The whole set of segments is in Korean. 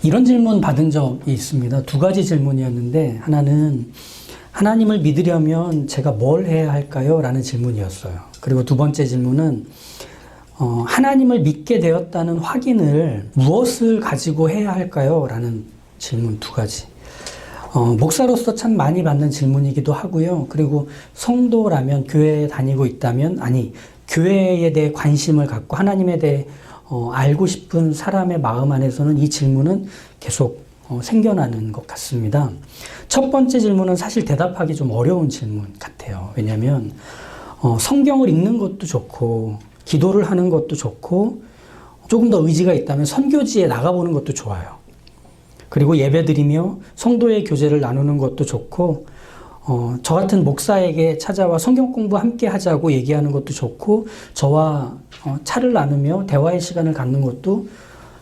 이런 질문 받은 적이 있습니다. 두 가지 질문이었는데, 하나는 하나님을 믿으려면 제가 뭘 해야 할까요? 라는 질문이었어요. 그리고 두 번째 질문은 하나님을 믿게 되었다는 확인을 무엇을 가지고 해야 할까요? 라는 질문 두 가지. 목사로서 참 많이 받는 질문이기도 하고요. 그리고 성도라면, 교회에 다니고 있다면, 교회에 대해 관심을 갖고 하나님에 대해 알고 싶은 사람의 마음 안에서는 이 질문은 계속 생겨나는 것 같습니다. 첫 번째 질문은 사실 대답하기 좀 어려운 질문 같아요. 왜냐하면 성경을 읽는 것도 좋고 기도를 하는 것도 좋고 조금 더 의지가 있다면 선교지에 나가보는 것도 좋아요. 그리고 예배드리며 성도의 교제를 나누는 것도 좋고 저 같은 목사에게 찾아와 성경 공부 함께 하자고 얘기하는 것도 좋고 저와 차를 나누며 대화의 시간을 갖는 것도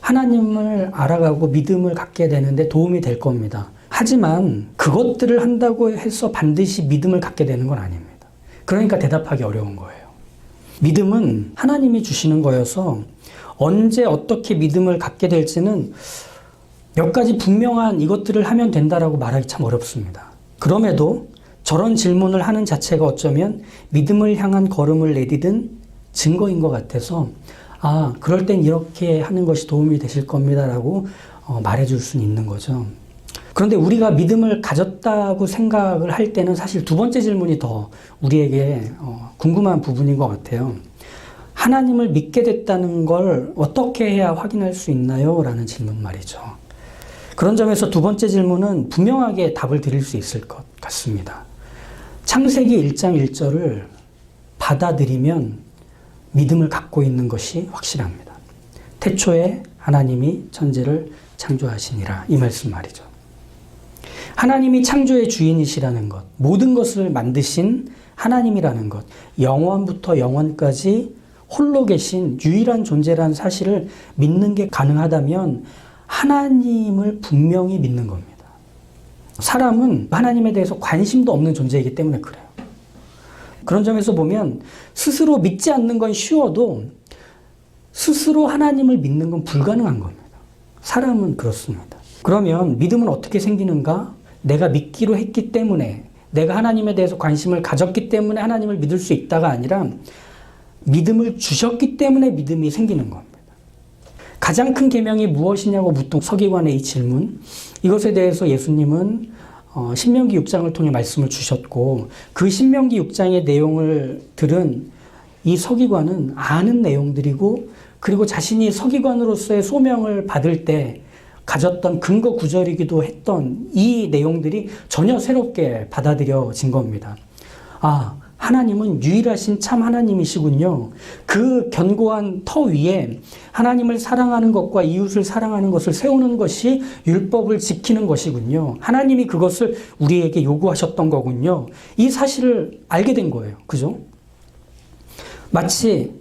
하나님을 알아가고 믿음을 갖게 되는데 도움이 될 겁니다. 하지만 그것들을 한다고 해서 반드시 믿음을 갖게 되는 건 아닙니다. 그러니까 대답하기 어려운 거예요. 믿음은 하나님이 주시는 거여서 언제 어떻게 믿음을 갖게 될지는 몇 가지 분명한 이것들을 하면 된다라고 말하기 참 어렵습니다. 그럼에도 저런 질문을 하는 자체가 어쩌면 믿음을 향한 걸음을 내디딘 증거인 것 같아서 그럴 땐 이렇게 하는 것이 도움이 되실 겁니다라고 말해줄 수는 있는 거죠. 그런데 우리가 믿음을 가졌다고 생각을 할 때는 사실 두 번째 질문이 더 우리에게 궁금한 부분인 것 같아요. 하나님을 믿게 됐다는 걸 어떻게 해야 확인할 수 있나요? 라는 질문 말이죠. 그런 점에서 두 번째 질문은 분명하게 답을 드릴 수 있을 것 같습니다. 창세기 1장 1절을 받아들이면 믿음을 갖고 있는 것이 확실합니다. 태초에 하나님이 천지를 창조하시니라, 이 말씀 말이죠. 하나님이 창조의 주인이시라는 것, 모든 것을 만드신 하나님이라는 것, 영원부터 영원까지 홀로 계신 유일한 존재라는 사실을 믿는 게 가능하다면 하나님을 분명히 믿는 겁니다. 사람은 하나님에 대해서 관심도 없는 존재이기 때문에 그래요. 그런 점에서 보면 스스로 믿지 않는 건 쉬워도 스스로 하나님을 믿는 건 불가능한 겁니다. 사람은 그렇습니다. 그러면 믿음은 어떻게 생기는가? 내가 믿기로 했기 때문에, 내가 하나님에 대해서 관심을 가졌기 때문에 하나님을 믿을 수 있다가 아니라 믿음을 주셨기 때문에 믿음이 생기는 겁니다. 가장 큰 계명이 무엇이냐고 묻던 서기관의 이 질문, 이것에 대해서 예수님은 신명기 6장을 통해 말씀을 주셨고, 그 신명기 6장의 내용을 들은 이 서기관은 아는 내용들이고, 그리고 자신이 서기관으로서의 소명을 받을 때 가졌던 근거 구절이기도 했던 이 내용들이 전혀 새롭게 받아들여진 겁니다. 하나님은 유일하신 참 하나님이시군요. 그 견고한 터 위에 하나님을 사랑하는 것과 이웃을 사랑하는 것을 세우는 것이 율법을 지키는 것이군요. 하나님이 그것을 우리에게 요구하셨던 거군요. 이 사실을 알게 된 거예요. 그죠? 마치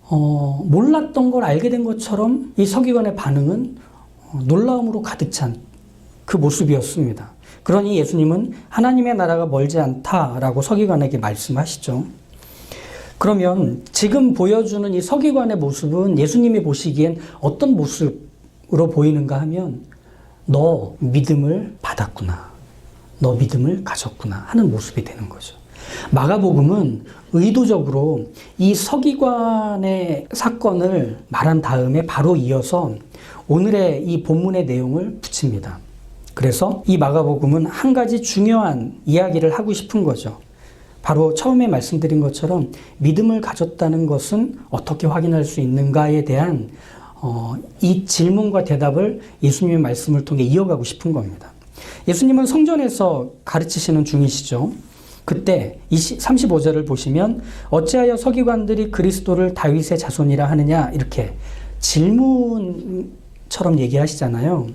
몰랐던 걸 알게 된 것처럼 이 서기관의 반응은 놀라움으로 가득 찬 그 모습이었습니다. 그러니 예수님은 하나님의 나라가 멀지 않다라고 서기관에게 말씀하시죠. 그러면 지금 보여주는 이 서기관의 모습은 예수님이 보시기엔 어떤 모습으로 보이는가 하면 너 믿음을 받았구나, 너 믿음을 가졌구나 하는 모습이 되는 거죠. 마가복음은 의도적으로 이 서기관의 사건을 말한 다음에 바로 이어서 오늘의 이 본문의 내용을 붙입니다. 그래서 이 마가복음은 한 가지 중요한 이야기를 하고 싶은 거죠. 바로 처음에 말씀드린 것처럼 믿음을 가졌다는 것은 어떻게 확인할 수 있는가에 대한 이 질문과 대답을 예수님의 말씀을 통해 이어가고 싶은 겁니다. 예수님은 성전에서 가르치시는 중이시죠. 그때 35절을 보시면 어찌하여 서기관들이 그리스도를 다윗의 자손이라 하느냐, 이렇게 질문처럼 얘기하시잖아요.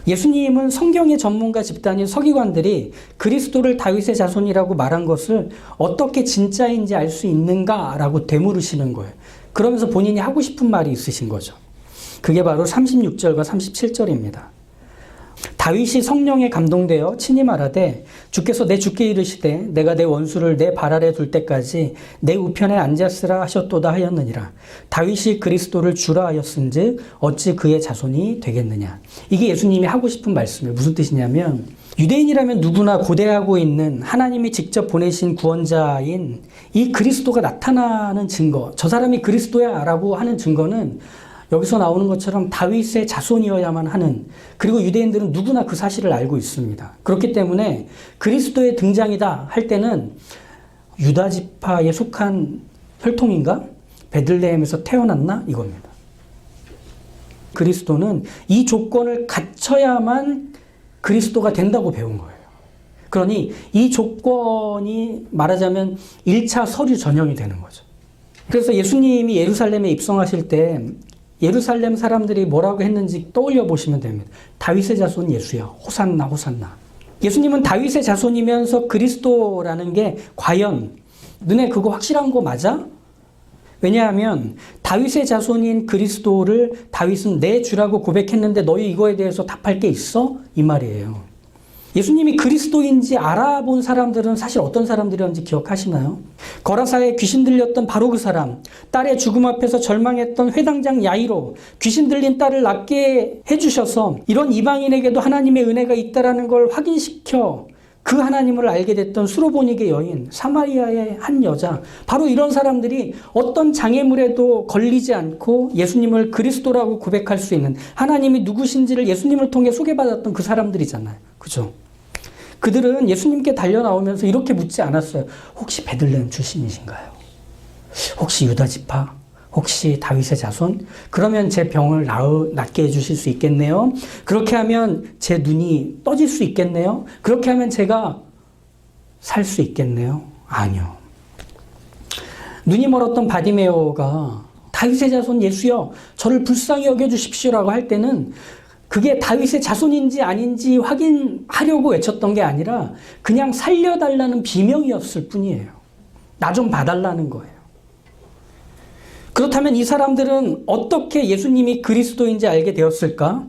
예수님은 성경의 전문가 집단인 서기관들이 그리스도를 다윗의 자손이라고 말한 것을 어떻게 진짜인지 알 수 있는가라고 되물으시는 거예요. 그러면서 본인이 하고 싶은 말이 있으신 거죠. 그게 바로 36절과 37절입니다. 다윗이 성령에 감동되어 친히 말하되 주께서 내 주께 이르시되 내가 내 원수를 내 발 아래 둘 때까지 내 우편에 앉았으라 하셨도다 하였느니라. 다윗이 그리스도를 주라 하였은즉 어찌 그의 자손이 되겠느냐. 이게 예수님이 하고 싶은 말씀이에요. 무슨 뜻이냐면 유대인이라면 누구나 고대하고 있는 하나님이 직접 보내신 구원자인 이 그리스도가 나타나는 증거, 저 사람이 그리스도야 라고 하는 증거는 여기서 나오는 것처럼 다윗의 자손이어야만 하는, 그리고 유대인들은 누구나 그 사실을 알고 있습니다. 그렇기 때문에 그리스도의 등장이다 할 때는 유다 지파에 속한 혈통인가? 베들레헴에서 태어났나? 이겁니다. 그리스도는 이 조건을 갖춰야만 그리스도가 된다고 배운 거예요. 그러니 이 조건이 말하자면 1차 서류 전형이 되는 거죠. 그래서 예수님이 예루살렘에 입성하실 때 예루살렘 사람들이 뭐라고 했는지 떠올려 보시면 됩니다. 다윗의 자손 예수야. 호산나 호산나. 예수님은 다윗의 자손이면서 그리스도라는 게 과연 너네 그거 확실한 거 맞아? 왜냐하면 다윗의 자손인 그리스도를 다윗은 내 주라고 고백했는데 너희 이거에 대해서 답할 게 있어? 이 말이에요. 예수님이 그리스도인지 알아본 사람들은 사실 어떤 사람들이었는지 기억하시나요? 거라사에 귀신 들렸던 바로 그 사람, 딸의 죽음 앞에서 절망했던 회당장 야이로, 귀신 들린 딸을 낫게 해주셔서 이런 이방인에게도 하나님의 은혜가 있다는 걸 확인시켜 그 하나님을 알게 됐던 수로보니게 여인, 사마리아의 한 여자, 바로 이런 사람들이 어떤 장애물에도 걸리지 않고 예수님을 그리스도라고 고백할 수 있는, 하나님이 누구신지를 예수님을 통해 소개받았던 그 사람들이잖아요. 그죠? 그들은 예수님께 달려나오면서 이렇게 묻지 않았어요. 혹시 베들레헴 출신이신가요? 혹시 유다 지파? 혹시 다윗의 자손? 그러면 제 병을 낫게 해주실 수 있겠네요. 그렇게 하면 제 눈이 떠질 수 있겠네요. 그렇게 하면 제가 살 수 있겠네요. 아니요. 눈이 멀었던 바디메오가 다윗의 자손 예수여 저를 불쌍히 여겨주십시오라고 할 때는 그게 다윗의 자손인지 아닌지 확인하려고 외쳤던 게 아니라 그냥 살려달라는 비명이었을 뿐이에요. 나 좀 봐달라는 거예요. 그렇다면 이 사람들은 어떻게 예수님이 그리스도인지 알게 되었을까?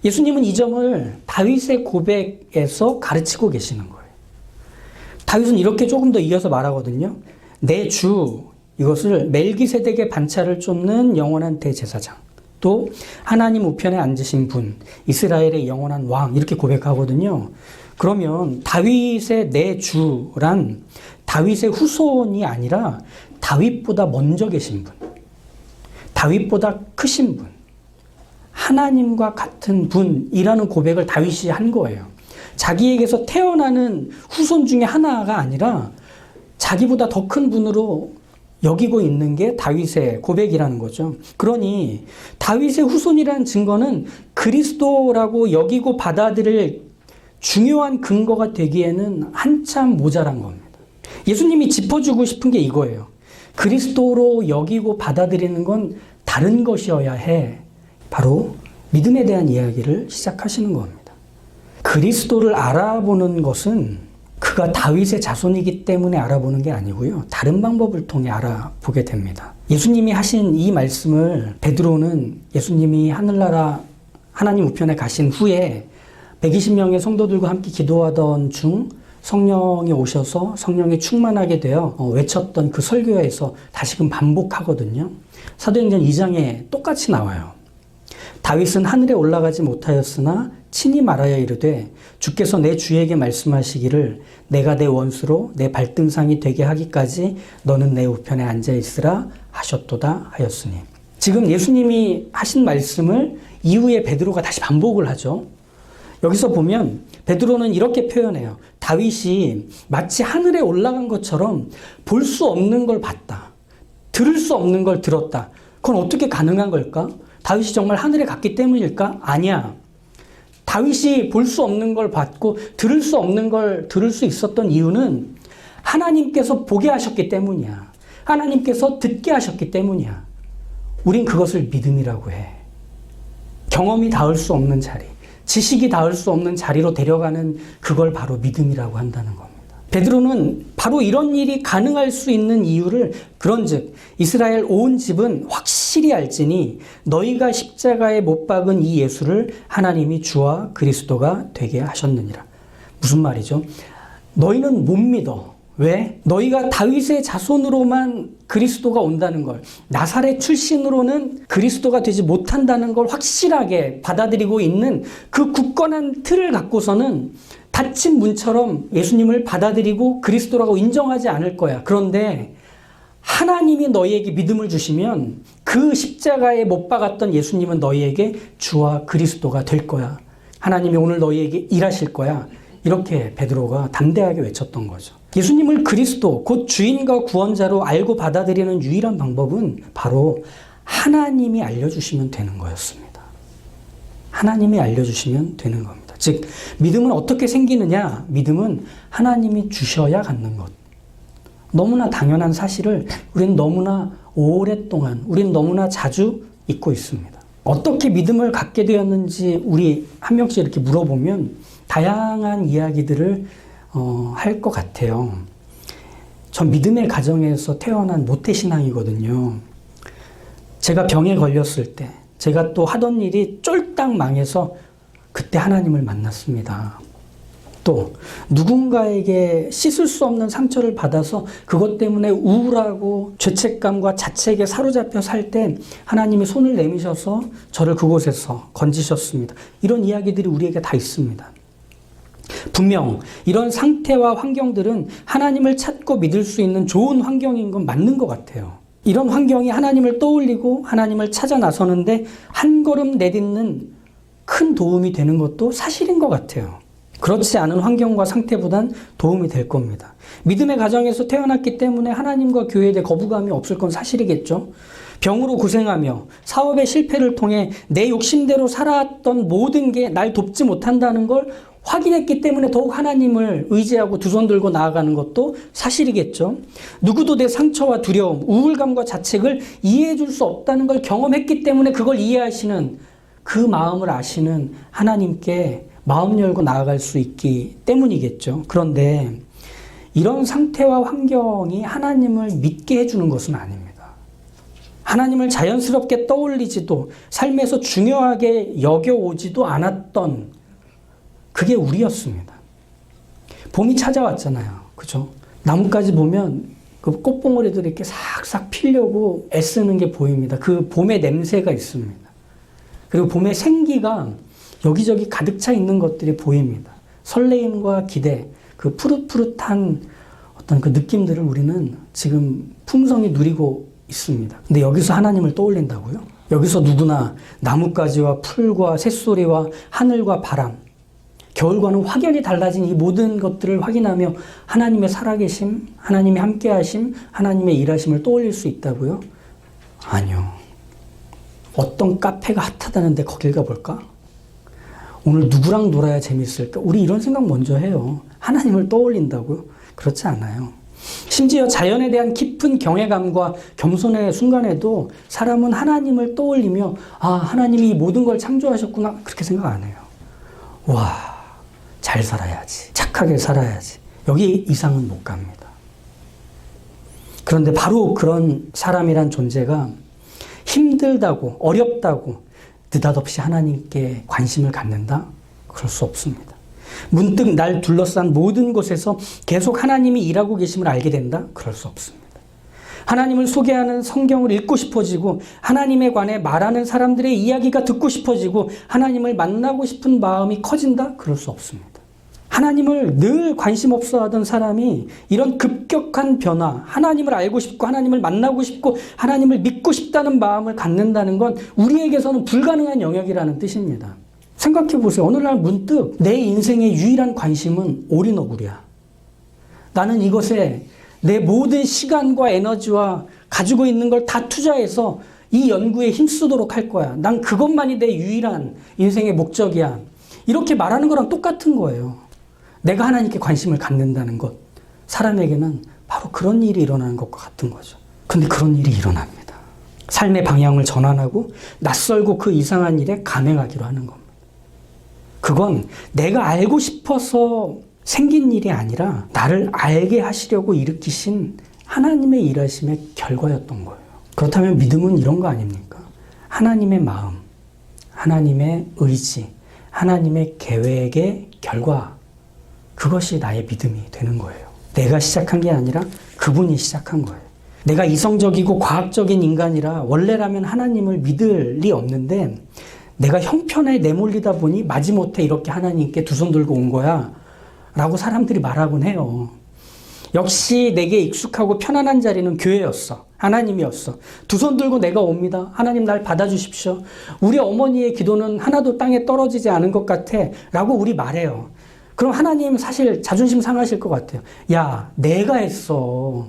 예수님은 이 점을 다윗의 고백에서 가르치고 계시는 거예요. 다윗은 이렇게 조금 더 이어서 말하거든요. 내 주, 이것을 멜기세덱의 반차를 쫓는 영원한 대제사장, 또 하나님 우편에 앉으신 분, 이스라엘의 영원한 왕, 이렇게 고백하거든요. 그러면 다윗의 내 주란 다윗의 후손이 아니라 다윗보다 먼저 계신 분, 다윗보다 크신 분, 하나님과 같은 분이라는 고백을 다윗이 한 거예요. 자기에게서 태어나는 후손 중에 하나가 아니라 자기보다 더 큰 분으로 여기고 있는 게 다윗의 고백이라는 거죠. 그러니 다윗의 후손이라는 증거는 그리스도라고 여기고 받아들일 중요한 근거가 되기에는 한참 모자란 겁니다. 예수님이 짚어주고 싶은 게 이거예요. 그리스도로 여기고 받아들이는 건 다른 것이어야 해. 바로 믿음에 대한 이야기를 시작하시는 겁니다. 그리스도를 알아보는 것은 그가 다윗의 자손이기 때문에 알아보는 게 아니고요. 다른 방법을 통해 알아보게 됩니다. 예수님이 하신 이 말씀을 베드로는 예수님이 하늘나라 하나님 우편에 가신 후에 120명의 성도들과 함께 기도하던 중 성령이 오셔서 성령이 충만하게 되어 외쳤던 그 설교에서 다시금 반복하거든요. 사도행전 2장에 똑같이 나와요. 다윗은 하늘에 올라가지 못하였으나 친히 말하여 이르되 주께서 내 주에게 말씀하시기를 내가 내 원수로 내 발등상이 되게 하기까지 너는 내 우편에 앉아 있으라 하셨도다 하였으니. 지금 예수님이 하신 말씀을 이후에 베드로가 다시 반복을 하죠. 여기서 보면 베드로는 이렇게 표현해요. 다윗이 마치 하늘에 올라간 것처럼 볼 수 없는 걸 봤다. 들을 수 없는 걸 들었다. 그건 어떻게 가능한 걸까? 다윗이 정말 하늘에 갔기 때문일까? 아니야. 다윗이 볼 수 없는 걸 봤고 들을 수 없는 걸 들을 수 있었던 이유는 하나님께서 보게 하셨기 때문이야. 하나님께서 듣게 하셨기 때문이야. 우린 그것을 믿음이라고 해. 경험이 닿을 수 없는 자리, 지식이 닿을 수 없는 자리로 데려가는 그걸 바로 믿음이라고 한다는 겁니다. 베드로는 바로 이런 일이 가능할 수 있는 이유를 그런즉 이스라엘 온 집은 확실히 확실히 알지니 너희가 십자가에 못 박은 이 예수를 하나님이 주와 그리스도가 되게 하셨느니라. 무슨 말이죠? 너희는 못 믿어. 왜? 너희가 다윗의 자손으로만 그리스도가 온다는 걸, 나사렛 출신으로는 그리스도가 되지 못한다는 걸 확실하게 받아들이고 있는 그 굳건한 틀을 갖고서는 닫힌 문처럼 예수님을 받아들이고 그리스도라고 인정하지 않을 거야. 그런데 하나님이 너희에게 믿음을 주시면 그 십자가에 못 박았던 예수님은 너희에게 주와 그리스도가 될 거야. 하나님이 오늘 너희에게 일하실 거야. 이렇게 베드로가 담대하게 외쳤던 거죠. 예수님을 그리스도, 곧 주인과 구원자로 알고 받아들이는 유일한 방법은 바로 하나님이 알려주시면 되는 거였습니다. 하나님이 알려주시면 되는 겁니다. 즉, 믿음은 어떻게 생기느냐? 믿음은 하나님이 주셔야 갖는 것. 너무나 당연한 사실을 우리는 너무나 오랫동안, 우리는 너무나 자주 잊고 있습니다. 어떻게 믿음을 갖게 되었는지 우리 한 명씩 이렇게 물어보면 다양한 이야기들을 할 것 같아요. 전 믿음의 가정에서 태어난 모태신앙이거든요. 제가 병에 걸렸을 때, 제가 또 하던 일이 쫄딱 망해서 그때 하나님을 만났습니다. 또 누군가에게 씻을 수 없는 상처를 받아서 그것 때문에 우울하고 죄책감과 자책에 사로잡혀 살 때 하나님이 손을 내미셔서 저를 그곳에서 건지셨습니다. 이런 이야기들이 우리에게 다 있습니다. 분명 이런 상태와 환경들은 하나님을 찾고 믿을 수 있는 좋은 환경인 건 맞는 것 같아요. 이런 환경이 하나님을 떠올리고 하나님을 찾아 나서는데 한 걸음 내딛는 큰 도움이 되는 것도 사실인 것 같아요. 그렇지 않은 환경과 상태보단 도움이 될 겁니다. 믿음의 가정에서 태어났기 때문에 하나님과 교회에 대해 거부감이 없을 건 사실이겠죠. 병으로 고생하며 사업의 실패를 통해 내 욕심대로 살아왔던 모든 게 날 돕지 못한다는 걸 확인했기 때문에 더욱 하나님을 의지하고 두 손 들고 나아가는 것도 사실이겠죠. 누구도 내 상처와 두려움, 우울감과 자책을 이해해 줄 수 없다는 걸 경험했기 때문에 그걸 이해하시는, 그 마음을 아시는 하나님께 마음 열고 나아갈 수 있기 때문이겠죠. 그런데 이런 상태와 환경이 하나님을 믿게 해주는 것은 아닙니다. 하나님을 자연스럽게 떠올리지도 삶에서 중요하게 여겨오지도 않았던 그게 우리였습니다. 봄이 찾아왔잖아요. 그죠? 나뭇가지 보면 그 꽃봉오리들이 이렇게 싹싹 피려고 애쓰는 게 보입니다. 그 봄의 냄새가 있습니다. 그리고 봄의 생기가 여기저기 가득 차 있는 것들이 보입니다. 설레임과 기대, 그 푸릇푸릇한 어떤 그 느낌들을 우리는 지금 풍성히 누리고 있습니다. 근데 여기서 하나님을 떠올린다고요? 여기서 누구나 나뭇가지와 풀과 새소리와 하늘과 바람, 겨울과는 확연히 달라진 이 모든 것들을 확인하며 하나님의 살아계심, 하나님의 함께하심, 하나님의 일하심을 떠올릴 수 있다고요? 아니요. 어떤 카페가 핫하다는데 거길 가볼까? 오늘 누구랑 놀아야 재밌을까? 우리 이런 생각 먼저 해요. 하나님을 떠올린다고요? 그렇지 않아요. 심지어 자연에 대한 깊은 경외감과 겸손의 순간에도 사람은 하나님을 떠올리며 하나님이 이 모든 걸 창조하셨구나 그렇게 생각 안 해요. 와, 잘 살아야지. 착하게 살아야지. 여기 이상은 못 갑니다. 그런데 바로 그런 사람이란 존재가 힘들다고, 어렵다고 느닷없이 하나님께 관심을 갖는다? 그럴 수 없습니다. 문득 날 둘러싼 모든 곳에서 계속 하나님이 일하고 계심을 알게 된다? 그럴 수 없습니다. 하나님을 소개하는 성경을 읽고 싶어지고 하나님에 관해 말하는 사람들의 이야기가 듣고 싶어지고 하나님을 만나고 싶은 마음이 커진다? 그럴 수 없습니다. 하나님을 늘 관심 없어 하던 사람이 이런 급격한 변화, 하나님을 알고 싶고 하나님을 만나고 싶고 하나님을 믿고 싶다는 마음을 갖는다는 건 우리에게서는 불가능한 영역이라는 뜻입니다. 생각해 보세요. 어느 날 문득 내 인생의 유일한 관심은 올인어굴이야. 나는 이것에 내 모든 시간과 에너지와 가지고 있는 걸 다 투자해서 이 연구에 힘쓰도록 할 거야. 난 그것만이 내 유일한 인생의 목적이야. 이렇게 말하는 거랑 똑같은 거예요. 내가 하나님께 관심을 갖는다는 것. 사람에게는 바로 그런 일이 일어나는 것과 같은 거죠. 근데 그런 일이 일어납니다. 삶의 방향을 전환하고 낯설고 그 이상한 일에 감행하기로 하는 겁니다. 그건 내가 알고 싶어서 생긴 일이 아니라 나를 알게 하시려고 일으키신 하나님의 일하심의 결과였던 거예요. 그렇다면 믿음은 이런 거 아닙니까? 하나님의 마음, 하나님의 의지, 하나님의 계획의 결과, 그것이 나의 믿음이 되는 거예요. 내가 시작한 게 아니라 그분이 시작한 거예요. 내가 이성적이고 과학적인 인간이라 원래라면 하나님을 믿을 리 없는데 내가 형편에 내몰리다 보니 마지못해 이렇게 하나님께 두 손 들고 온 거야 라고 사람들이 말하곤 해요. 역시 내게 익숙하고 편안한 자리는 교회였어. 하나님이었어. 두 손 들고 내가 옵니다. 하나님 날 받아주십시오. 우리 어머니의 기도는 하나도 땅에 떨어지지 않은 것 같아 라고 우리 말해요. 그럼 하나님 사실 자존심 상하실 것 같아요. 야, 내가 했어.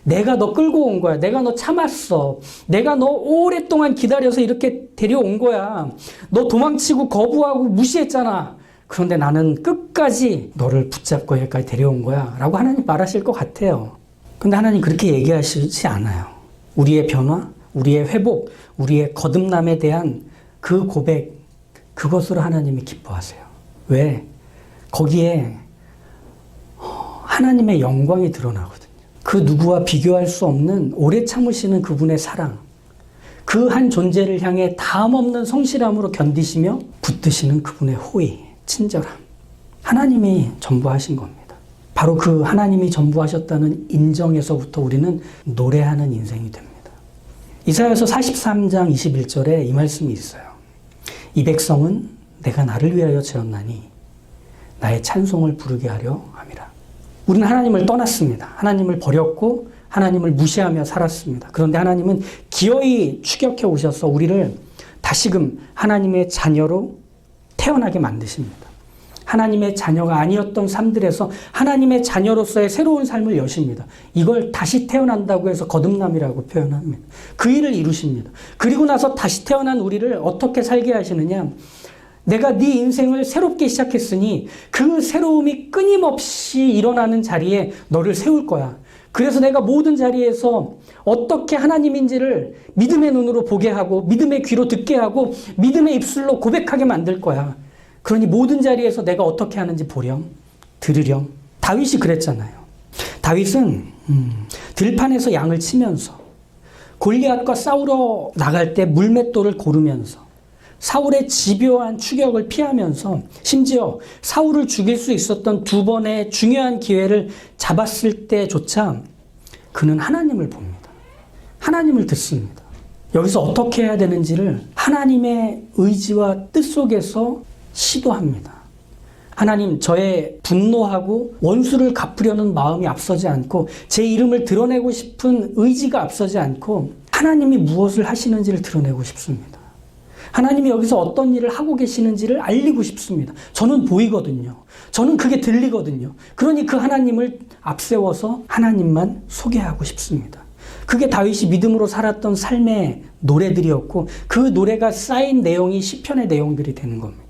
내가 너 끌고 온 거야. 내가 너 참았어. 내가 너 오랫동안 기다려서 이렇게 데려온 거야. 너 도망치고 거부하고 무시했잖아. 그런데 나는 끝까지 너를 붙잡고 여기까지 데려온 거야 라고 하나님 말하실 것 같아요. 근데 하나님 그렇게 얘기하시지 않아요. 우리의 변화, 우리의 회복, 우리의 거듭남에 대한 그 고백, 그것으로 하나님이 기뻐하세요. 왜? 거기에 하나님의 영광이 드러나거든요. 그 누구와 비교할 수 없는 오래 참으시는 그분의 사랑, 그 한 존재를 향해 다함없는 성실함으로 견디시며 붙드시는 그분의 호의, 친절함. 하나님이 전부하신 겁니다. 바로 그 하나님이 전부하셨다는 인정에서부터 우리는 노래하는 인생이 됩니다. 이사야서 43장 21절에 이 말씀이 있어요. 이 백성은 내가 나를 위하여 지었나니 나의 찬송을 부르게 하려 함이라. 우리는 하나님을 떠났습니다. 하나님을 버렸고 하나님을 무시하며 살았습니다. 그런데 하나님은 기어이 추격해 오셔서 우리를 다시금 하나님의 자녀로 태어나게 만드십니다. 하나님의 자녀가 아니었던 삶들에서 하나님의 자녀로서의 새로운 삶을 여십니다. 이걸 다시 태어난다고 해서 거듭남이라고 표현합니다. 그 일을 이루십니다. 그리고 나서 다시 태어난 우리를 어떻게 살게 하시느냐? 내가 네 인생을 새롭게 시작했으니 그 새로움이 끊임없이 일어나는 자리에 너를 세울 거야. 그래서 내가 모든 자리에서 어떻게 하나님인지를 믿음의 눈으로 보게 하고 믿음의 귀로 듣게 하고 믿음의 입술로 고백하게 만들 거야. 그러니 모든 자리에서 내가 어떻게 하는지 보렴, 들으렴. 다윗이 그랬잖아요. 다윗은 들판에서 양을 치면서 골리앗과 싸우러 나갈 때 물맷돌을 고르면서 사울의 집요한 추격을 피하면서 심지어 사울을 죽일 수 있었던 두 번의 중요한 기회를 잡았을 때조차 그는 하나님을 봅니다. 하나님을 듣습니다. 여기서 어떻게 해야 되는지를 하나님의 의지와 뜻 속에서 시도합니다. 하나님, 저의 분노하고 원수를 갚으려는 마음이 앞서지 않고 제 이름을 드러내고 싶은 의지가 앞서지 않고 하나님이 무엇을 하시는지를 드러내고 싶습니다. 하나님이 여기서 어떤 일을 하고 계시는지를 알리고 싶습니다. 저는 보이거든요. 저는 그게 들리거든요. 그러니 그 하나님을 앞세워서 하나님만 소개하고 싶습니다. 그게 다윗이 믿음으로 살았던 삶의 노래들이었고 그 노래가 쌓인 내용이 시편의 내용들이 되는 겁니다.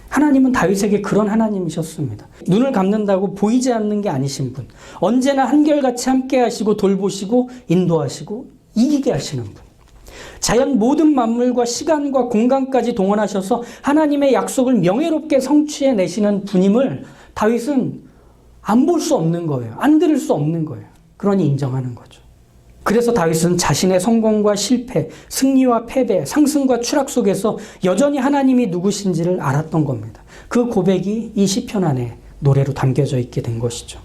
하나님은 다윗에게 그런 하나님이셨습니다. 눈을 감는다고 보이지 않는 게 아니신 분. 언제나 한결같이 함께 하시고 돌보시고 인도하시고 이기게 하시는 분. 자연 모든 만물과 시간과 공간까지 동원하셔서 하나님의 약속을 명예롭게 성취해내시는 분임을 다윗은 안 볼 수 없는 거예요. 안 들을 수 없는 거예요. 그러니 인정하는 거죠. 그래서 다윗은 자신의 성공과 실패, 승리와 패배, 상승과 추락 속에서 여전히 하나님이 누구신지를 알았던 겁니다. 그 고백이 이 시편 안에 노래로 담겨져 있게 된 것이죠.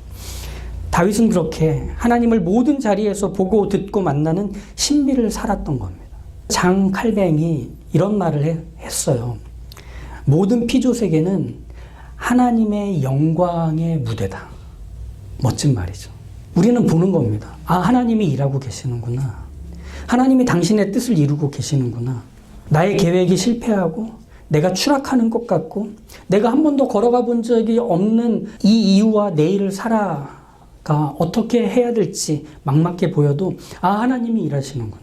다윗은 그렇게 하나님을 모든 자리에서 보고 듣고 만나는 신비를 살았던 겁니다. 장 칼뱅이 이런 말을 했어요. 모든 피조세계는 하나님의 영광의 무대다. 멋진 말이죠. 우리는 보는 겁니다. 아, 하나님이 일하고 계시는구나. 하나님이 당신의 뜻을 이루고 계시는구나. 나의 계획이 실패하고 내가 추락하는 것 같고 내가 한 번도 걸어가 본 적이 없는 이 이유와 내일을 살아가 어떻게 해야 될지 막막해 보여도 아, 하나님이 일하시는구나.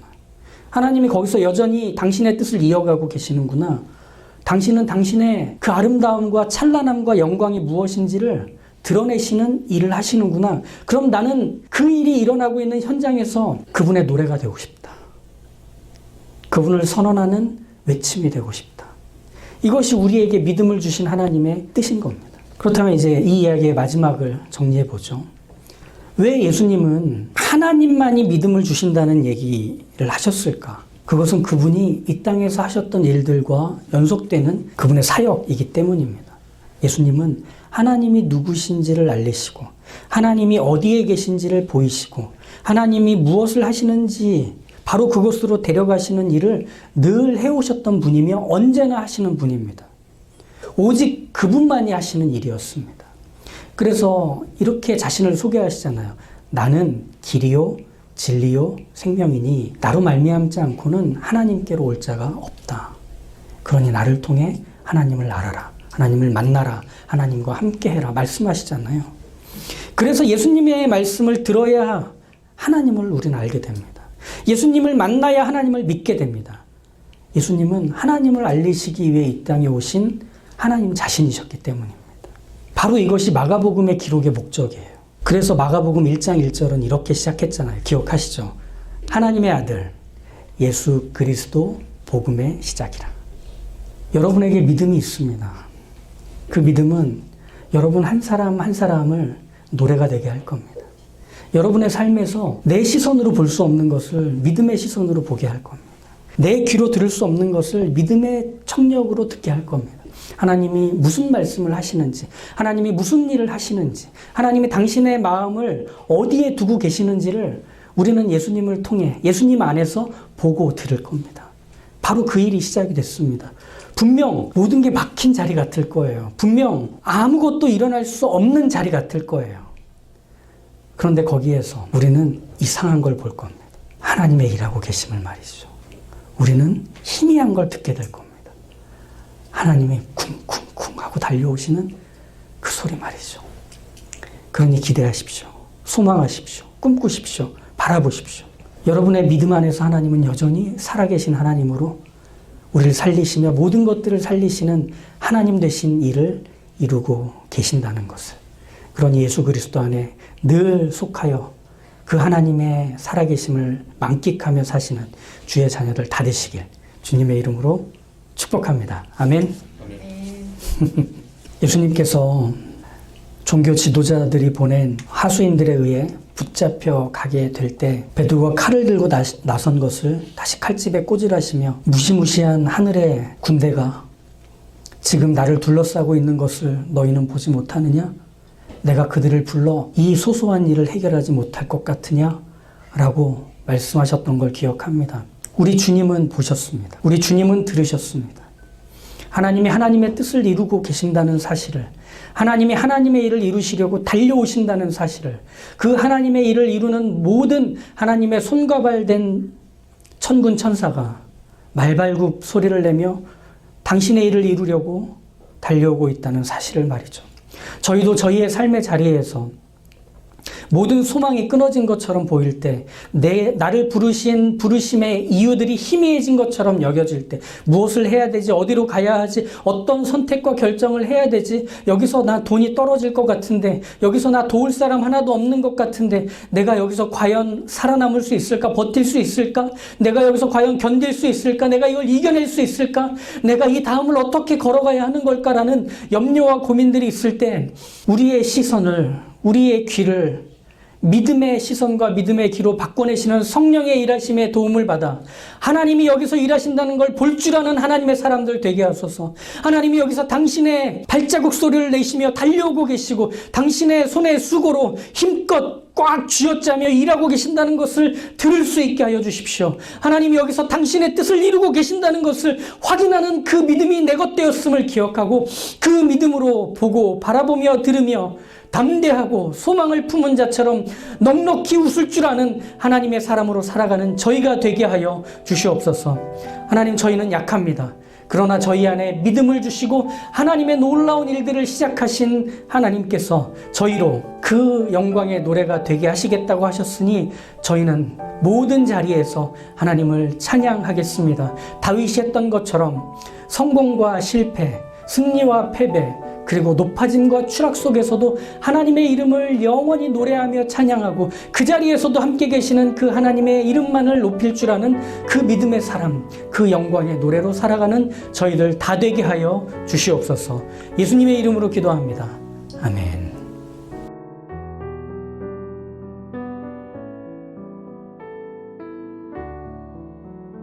하나님이 거기서 여전히 당신의 뜻을 이어가고 계시는구나. 당신은 당신의 그 아름다움과 찬란함과 영광이 무엇인지를 드러내시는 일을 하시는구나. 그럼 나는 그 일이 일어나고 있는 현장에서 그분의 노래가 되고 싶다. 그분을 선언하는 외침이 되고 싶다. 이것이 우리에게 믿음을 주신 하나님의 뜻인 겁니다. 그렇다면 이제 이 이야기의 마지막을 정리해 보죠. 왜 예수님은 하나님만이 믿음을 주신다는 얘기를 하셨을까? 그것은 그분이 이 땅에서 하셨던 일들과 연속되는 그분의 사역이기 때문입니다. 예수님은 하나님이 누구신지를 알리시고 하나님이 어디에 계신지를 보이시고 하나님이 무엇을 하시는지 바로 그곳으로 데려가시는 일을 늘 해오셨던 분이며 언제나 하시는 분입니다. 오직 그분만이 하시는 일이었습니다. 그래서 이렇게 자신을 소개하시잖아요. 나는 길이요 진리요 생명이니 나로 말미암지 않고는 하나님께로 올 자가 없다. 그러니 나를 통해 하나님을 알아라. 하나님을 만나라. 하나님과 함께해라. 말씀하시잖아요. 그래서 예수님의 말씀을 들어야 하나님을 우리는 알게 됩니다. 예수님을 만나야 하나님을 믿게 됩니다. 예수님은 하나님을 알리시기 위해 이 땅에 오신 하나님 자신이셨기 때문입니다. 바로 이것이 마가복음의 기록의 목적이에요. 그래서 마가복음 1장 1절은 이렇게 시작했잖아요. 기억하시죠? 하나님의 아들 예수 그리스도 복음의 시작이라. 여러분에게 믿음이 있습니다. 그 믿음은 여러분 한 사람 한 사람을 노래가 되게 할 겁니다. 여러분의 삶에서 내 시선으로 볼 수 없는 것을 믿음의 시선으로 보게 할 겁니다. 내 귀로 들을 수 없는 것을 믿음의 청력으로 듣게 할 겁니다. 하나님이 무슨 말씀을 하시는지, 하나님이 무슨 일을 하시는지, 하나님이 당신의 마음을 어디에 두고 계시는지를 우리는 예수님을 통해 예수님 안에서 보고 들을 겁니다. 바로 그 일이 시작이 됐습니다. 분명 모든 게 막힌 자리 같을 거예요. 분명 아무것도 일어날 수 없는 자리 같을 거예요. 그런데 거기에서 우리는 이상한 걸 볼 겁니다. 하나님의 일하고 계심을 말이죠. 우리는 희미한 걸 듣게 될 겁니다. 하나님이 쿵쿵쿵 하고 달려오시는 그 소리 말이죠. 그러니 기대하십시오. 소망하십시오. 꿈꾸십시오. 바라보십시오. 여러분의 믿음 안에서 하나님은 여전히 살아계신 하나님으로 우리를 살리시며 모든 것들을 살리시는 하나님 되신 일을 이루고 계신다는 것을. 그러니 예수 그리스도 안에 늘 속하여 그 하나님의 살아계심을 만끽하며 사시는 주의 자녀들 다 되시길 주님의 이름으로 축복합니다. 아멘. 예수님께서 종교 지도자들이 보낸 하수인들에 의해 붙잡혀 가게 될 때 베드로가 칼을 들고 나선 것을 다시 칼집에 꽂으라시며 무시무시한 하늘의 군대가 지금 나를 둘러싸고 있는 것을 너희는 보지 못하느냐? 내가 그들을 불러 이 소소한 일을 해결하지 못할 것 같으냐? 라고 말씀하셨던 걸 기억합니다. 우리 주님은 보셨습니다. 우리 주님은 들으셨습니다. 하나님이 하나님의 뜻을 이루고 계신다는 사실을, 하나님이 하나님의 일을 이루시려고 달려오신다는 사실을, 그 하나님의 일을 이루는 모든 하나님의 손과 발된 천군 천사가 말발굽 소리를 내며 당신의 일을 이루려고 달려오고 있다는 사실을 말이죠. 저희도 저희의 삶의 자리에서 모든 소망이 끊어진 것처럼 보일 때, 나를 부르신 부르심의 이유들이 희미해진 것처럼 여겨질 때, 무엇을 해야 되지, 어디로 가야 하지, 어떤 선택과 결정을 해야 되지, 여기서 나 돈이 떨어질 것 같은데, 여기서 나 도울 사람 하나도 없는 것 같은데, 내가 여기서 과연 살아남을 수 있을까, 버틸 수 있을까, 내가 여기서 과연 견딜 수 있을까, 내가 이걸 이겨낼 수 있을까, 내가 이 다음을 어떻게 걸어가야 하는 걸까라는 염려와 고민들이 있을 때, 우리의 시선을, 우리의 귀를 믿음의 시선과 믿음의 귀로 바꿔내시는 성령의 일하심에 도움을 받아 하나님이 여기서 일하신다는 걸 볼 줄 아는 하나님의 사람들 되게 하소서. 하나님이 여기서 당신의 발자국 소리를 내시며 달려오고 계시고 당신의 손의 수고로 힘껏 꽉 쥐어짜며 일하고 계신다는 것을 들을 수 있게 하여 주십시오. 하나님이 여기서 당신의 뜻을 이루고 계신다는 것을 확인하는 그 믿음이 내 것 되었음을 기억하고 그 믿음으로 보고 바라보며 들으며 담대하고 소망을 품은 자처럼 넉넉히 웃을 줄 아는 하나님의 사람으로 살아가는 저희가 되게 하여 주시옵소서. 하나님, 저희는 약합니다. 그러나 저희 안에 믿음을 주시고 하나님의 놀라운 일들을 시작하신 하나님께서 저희로 그 영광의 노래가 되게 하시겠다고 하셨으니 저희는 모든 자리에서 하나님을 찬양하겠습니다. 다윗이 했던 것처럼 성공과 실패, 승리와 패배, 그리고 높아짐과 추락 속에서도 하나님의 이름을 영원히 노래하며 찬양하고 그 자리에서도 함께 계시는 그 하나님의 이름만을 높일 줄 아는 그 믿음의 사람, 그 영광의 노래로 살아가는 저희들 다 되게 하여 주시옵소서. 예수님의 이름으로 기도합니다. 아멘.